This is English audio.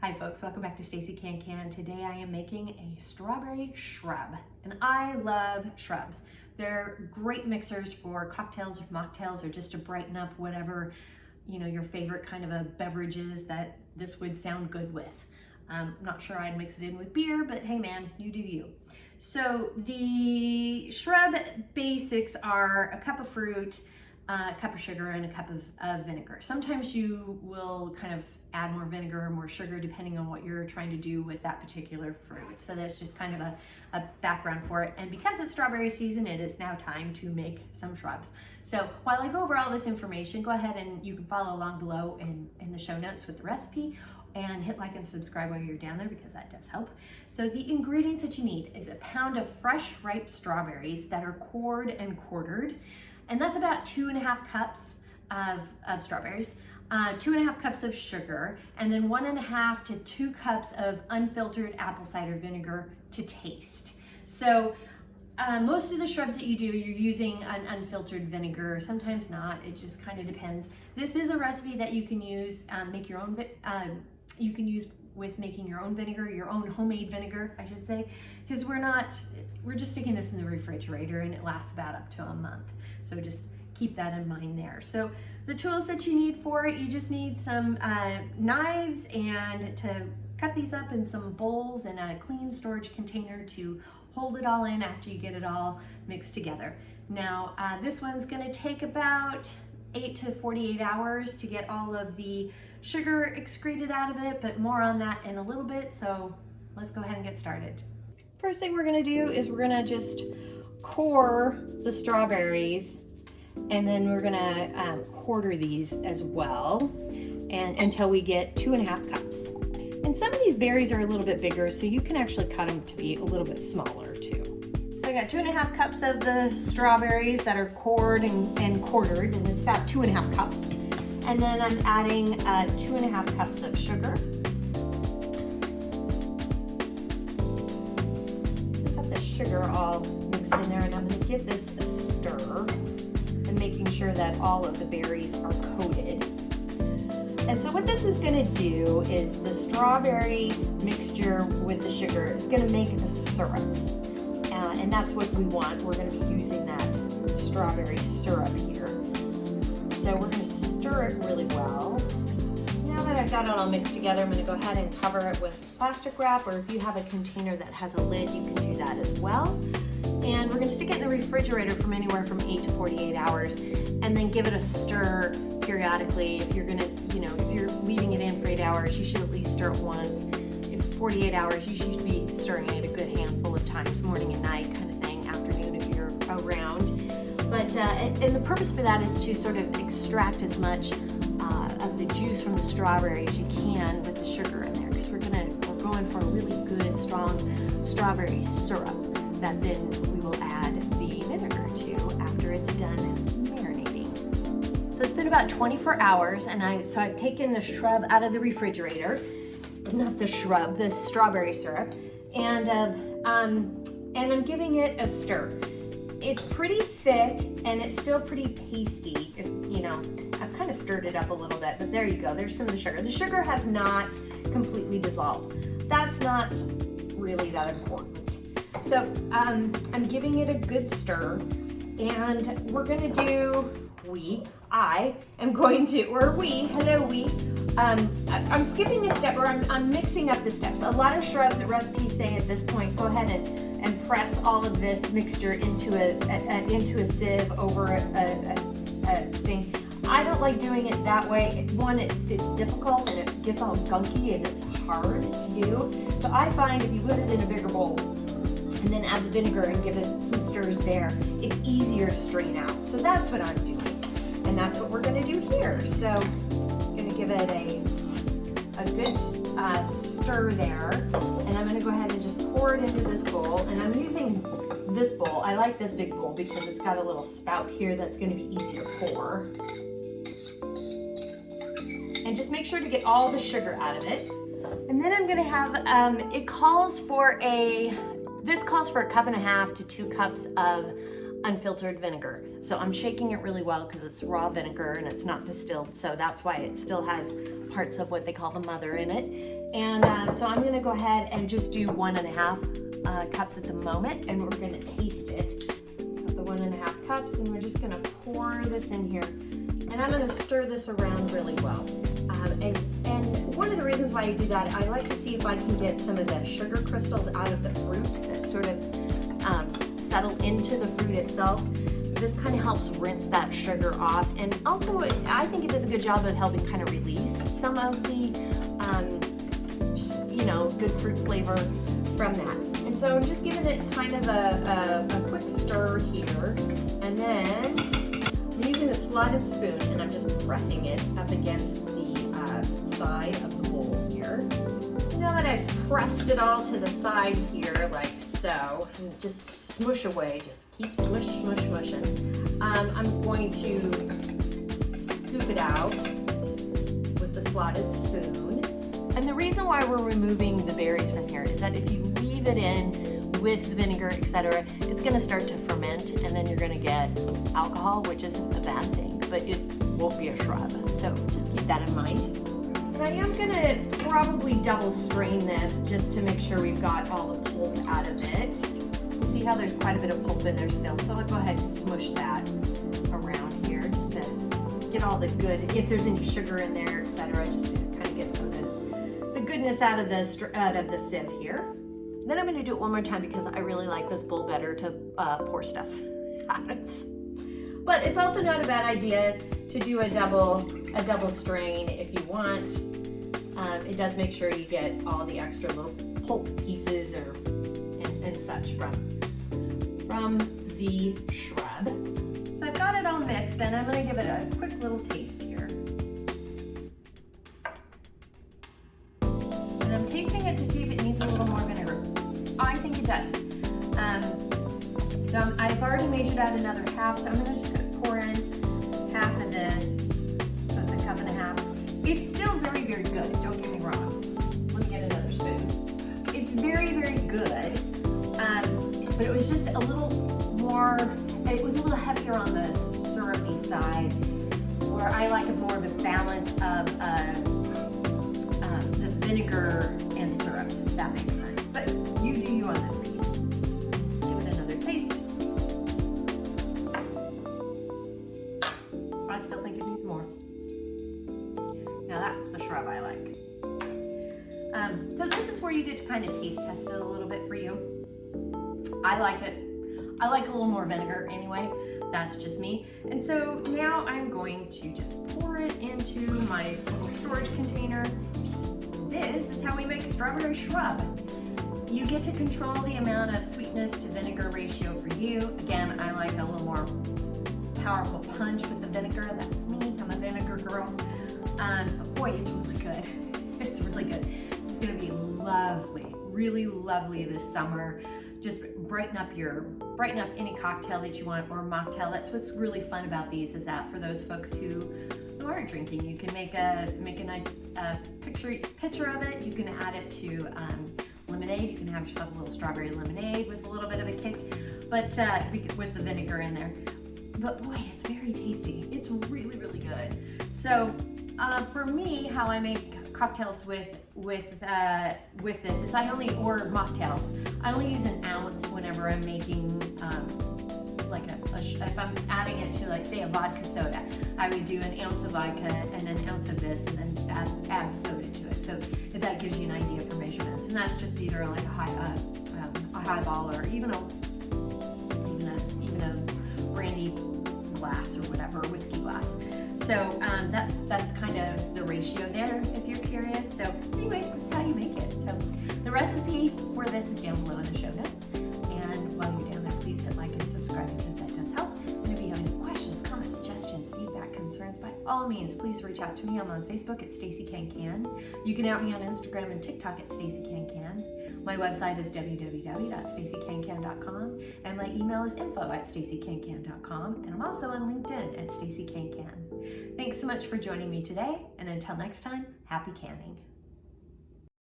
Hi folks, welcome back to Stacey Can. Today I am making a strawberry shrub, and I love shrubs. They're great mixers for cocktails or mocktails, or just to brighten up whatever, your favorite kind of a beverage is that this would sound good with. I'm not sure I'd mix it in with beer, but hey man, you do you. So the shrub basics are a cup of fruit, a cup of sugar, and a cup of vinegar. Sometimes you will kind of add more vinegar or more sugar depending on what you're trying to do with that particular fruit. So that's just kind of a background for it. And because it's strawberry season, it is now time to make some shrubs. So while I go over all this information, go ahead and you can follow along below in the show notes with the recipe, and hit like and subscribe while you're down there because that does help. So the ingredients that you need is a pound of fresh ripe strawberries that are cored and quartered. And that's about 2.5 cups of strawberries, 2.5 cups of sugar, and then 1.5 to 2 cups of unfiltered apple cider vinegar to taste. So most of the shrubs that you do, you're using an unfiltered vinegar, sometimes not, it just kind of depends. This is a recipe that you can use, make your own, you can use with making your own vinegar, your own homemade vinegar, I should say, because we're just sticking this in the refrigerator and it lasts about up to a month. So just keep that in mind there. So the tools that you need for it, you just need some knives and to cut these up in some bowls and a clean storage container to hold it all in after you get it all mixed together. Now, this one's gonna take about 8 to 48 hours to get all of the sugar excreted out of it, but more on that in a little bit, so let's go ahead and get started. First thing we're gonna do is we're gonna just core the strawberries, and then we're gonna quarter these as well, and until we get 2.5 cups. And some of these berries are a little bit bigger, so you can actually cut them to be a little bit smaller too. So I got 2.5 cups of the strawberries that are cored and quartered, and it's about 2.5 cups. And then I'm adding 2.5 cups of sugar. Got the sugar all mixed in there, and I'm going to give this a stir and making sure that all of the berries are coated. And so what this is going to do is the strawberry mixture with the sugar is going to make a syrup. And that's what we want. We're going to be using that strawberry syrup here. So we're going to stir it really well. Now that I've got it all mixed together, I'm going to go ahead and cover it with plastic wrap, or if you have a container that has a lid, you can do that as well. And we're going to stick it in the refrigerator from anywhere from 8 to 48 hours, and then give it a stir periodically. If you're going to, if you're leaving it in for 8 hours, you should at least stir it once. If 48 hours, you should be stirring it a good handful of times, morning and night kind of thing, afternoon if you're around. But, and the purpose for that is to sort of extract as much of the juice from the strawberry as you can with the sugar in there, because we're going for a really good, strong strawberry syrup that then we will add the vinegar to after it's done marinating. So it's been about 24 hours, and I've taken the shrub out of the refrigerator, not the shrub, the strawberry syrup, and I'm giving it a stir. It's pretty thick and it's still pretty pasty. I've kind of stirred it up a little bit, but there you go. There's some of the sugar. The sugar has not completely dissolved. That's not really that important. So I'm giving it a good stir, and we're going to do, I'm skipping a step, or I'm mixing up the steps. A lot of shrubs, the recipes say at this point, go ahead and press all of this mixture into a sieve over a thing. I don't like doing it that way. One, it's difficult and it gets all gunky and it's hard to do. So I find if you put it in a bigger bowl and then add the vinegar and give it some stirs there, it's easier to strain out. So that's what I'm doing. And that's what we're gonna do here. So I'm gonna give it a good stir there. And I'm gonna go ahead and just pour it into this bowl. And I'm using this bowl. I like this big bowl because it's got a little spout here that's gonna be easier to pour. And just make sure to get all the sugar out of it. And then I'm gonna have, this calls for a 1.5 to 2 cups of unfiltered vinegar. So I'm shaking it really well because it's raw vinegar and it's not distilled, so that's why it still has parts of what they call the mother in it. And so I'm gonna go ahead and just do 1.5 cups at the moment, and we're gonna taste it. Got the 1.5 cups, and we're just gonna pour this in here. And I'm gonna stir this around really well. And one of the reasons why I do that, I like to see if I can get some of the sugar crystals out of the fruit that sort of settle into the fruit itself. This kind of helps rinse that sugar off. And also, I think it does a good job of helping kind of release some of the, good fruit flavor from that. And so I'm just giving it kind of a quick stir here. And then I'm using a slotted spoon, and I'm just pressing it up against the side of the bowl here. Now that I've pressed it all to the side here, like so, and just smush away, just keep smush, smush, smushing. I'm going to scoop it out with the slotted spoon. And the reason why we're removing the berries from here is that if you leave it in with vinegar, etc., it's going to start to ferment, and then you're going to get alcohol, which isn't a bad thing, but it won't be a shrub. So just keep that in mind. And I am going to probably double strain this just to make sure we've got all the pulp out of it. See how there's quite a bit of pulp in there still, so I'll go ahead and smush that around here just to get all the good, if there's any sugar in there, etc., just to kind of get some of the goodness out of the sieve here. Then I'm going to do it one more time because I really like this bowl better to pour stuff out of. But it's also not a bad idea to do a double strain if you want. It does make sure you get all the extra little pulp pieces and such from the shrub. So I've got it all mixed, and I'm going to give it a quick little taste here. And I'm tasting it to see if it needs a little more vinegar. I think it does. So I've already measured out another half, so I'm just going to pour in half of this. So it's 1.5 cups. It's still very, very good. Don't get me wrong. Let me get another spoon. It's very, very good. But it was just a little more. It was a little heavier on the syrupy side, where I like more of a balance of the vinegar and syrup. If that makes sense. But you do you on this piece. Give it another taste. I still think it needs more. Now that's the shrub I like. So this is where you get to kind of taste test it a little bit for you. I like it. I like a little more vinegar anyway. That's just me. And so now I'm going to just pour it into my little storage container. This is how we make strawberry shrub. You get to control the amount of sweetness to vinegar ratio for you. Again, I like a little more powerful punch with the vinegar. That's me. I'm a vinegar girl. Boy, it's really good. It's really good. It's gonna be lovely, really lovely this summer. Just brighten up any cocktail that you want, or mocktail. That's what's really fun about these, is that for those folks who aren't drinking, you can make a nice picture of it. You can add it to lemonade. You can have yourself a little strawberry lemonade with a little bit of a kick, but with the vinegar in there. But boy, it's very tasty. It's really, really good. So for me, how I make cocktails with this is or mocktails. I only use 1 ounce whenever I'm making if I'm adding it to, like, say, a vodka soda. I would do 1 ounce of vodka and then 1 ounce of this, and then add soda to it. So if that gives you an idea for measurements, and that's just either like a highball or even a brandy glass or whatever, whiskey glass. So that's kind of the ratio there, if you're curious. So anyway, this is how you make it. So the recipe for this is down below in the show notes. And while you're down there, please hit like and subscribe, because that does help. And if you have any questions, comments, suggestions, feedback, concerns, by all means, please reach out to me. I'm on Facebook at Stacey Can Can. You can out me on Instagram and TikTok at Stacey Can Can. My website is www.staceycancan.com, and my email is info@staceycancan.com, and I'm also on LinkedIn at Stacey Can Can. Thanks so much for joining me today, and until next time, happy canning.